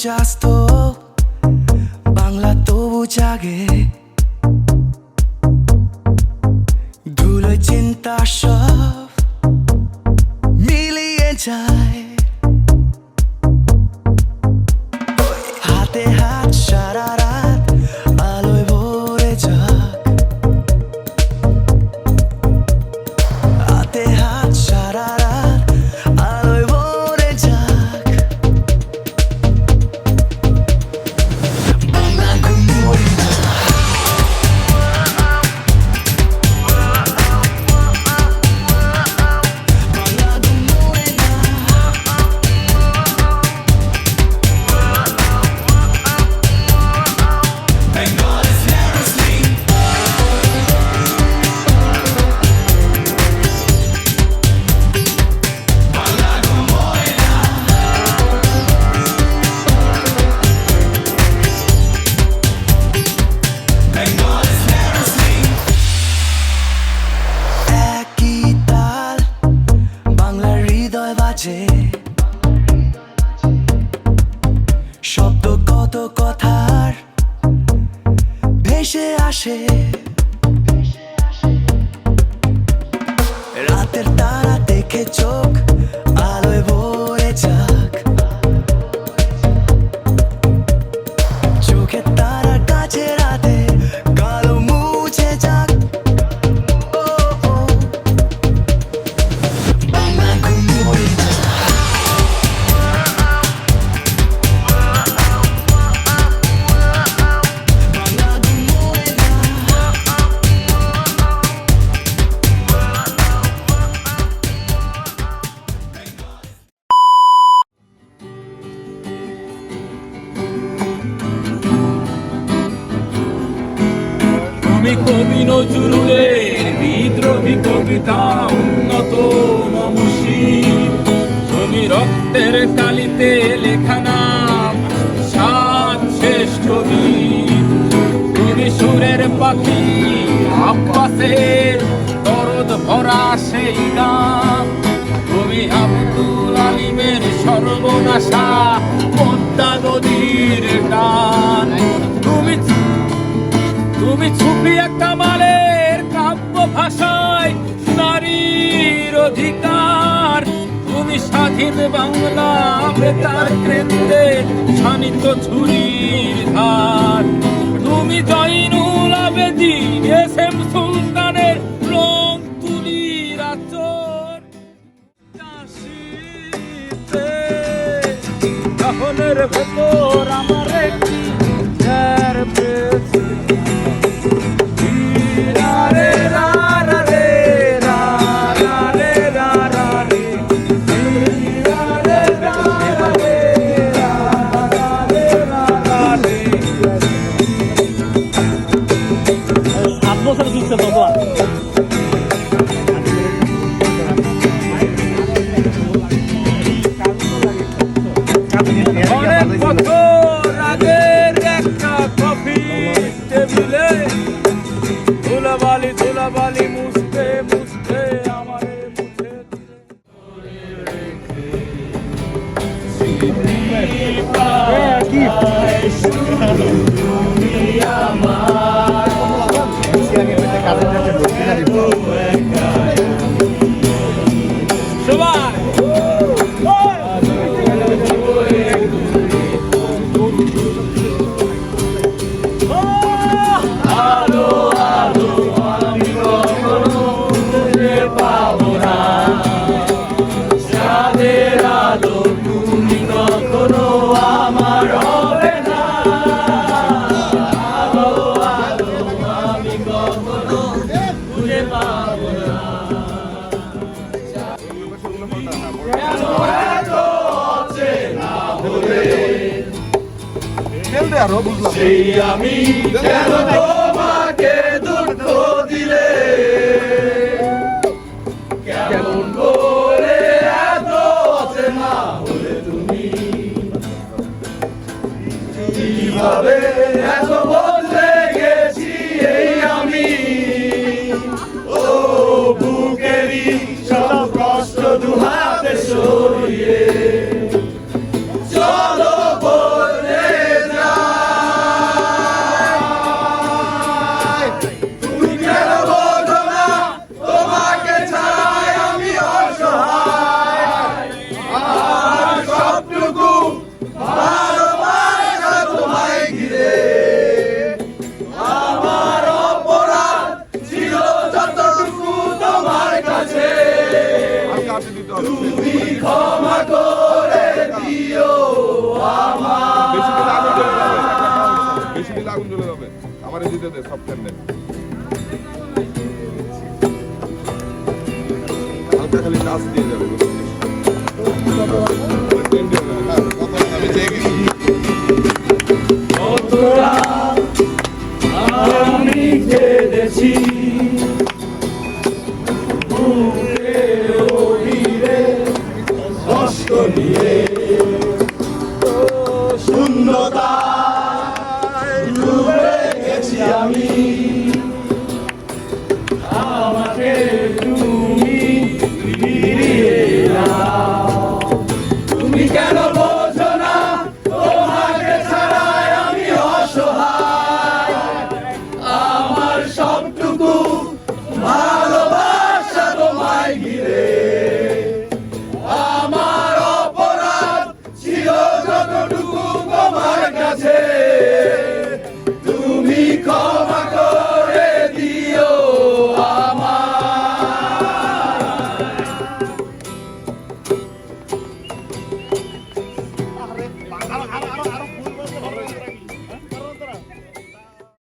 চাস তো বাংলা তবু জাগে, ধুলোয় চিন্তা সব মিলিয়ে যায়। হাতে হাত সারা রাত আলোয় ভরে যাক, হাতে হাত সারা রাত আলোয় ভরে যাক। বাংলা ঘুমোয় না, বাংলা ঘুমোয় না। Bengal is never asleep. Bangla ঘুমোয় না। Bengal is never asleep. একই তাল বাংলার হৃদয় বাজে, শব্দ কত কথার ভেসে আসে। রাতের তারা দেখে চোখ আলোয় ভরে যাক, চোখের তারার কাছে রাতে কালো মুছে যাক। ও ও, বাংলা ঘুমোয় না। বাংলা ঘুমোয় না। তুমি কবি নজরুলের বিদ্রোহী কবিতা উন্নত মমশীল, তুমি রক্তের কালিতে লেখা নাম সাত শ্রেষ্ঠ বীর। তুমি সুরের পাখি আব্বাসের দরদ ভরা সেই গান, তুমি আব্দুল আলিমের সর্বনাশা পদ্মা নদীর টান। তুমি সুফিয়া কামালের কাব্য ভাষায় নারীর অধিকার, তুমি স্বাধীন বাংলা বেতার কেন্দ্রে শানিত ছুরির ধার। তুমি জয়নুল আবেদিন এস এম সুলতানের রং তুলির আচর। কাহনের ভেতর আমার একটি ঝড় পেয়েছে। অনেক বছর আগের একটা কফি টেবিলে ধুলাবালি ধুলাবালি মুছতে মুছতে আমারে মুছে সবাই সেই আমি কেন তোমাকে দুঃখ দিলে, কেমন করে এত অচেনা হলে তুমি, কিভাবে এত বদলে গেছি এই আমি। ও বুকেরই সব কষ্ট দুহাতে সরিয়ে চলো বলে তুমি ক্ষমা করে দিও বেশি দিলে আগুন জ্বলে যাবে আমার দিতে দে সব কেন হালকা খালি টাচ দিয়ে যাবে আমি চেয়ে গেছি কতটা আমি কেঁদেছি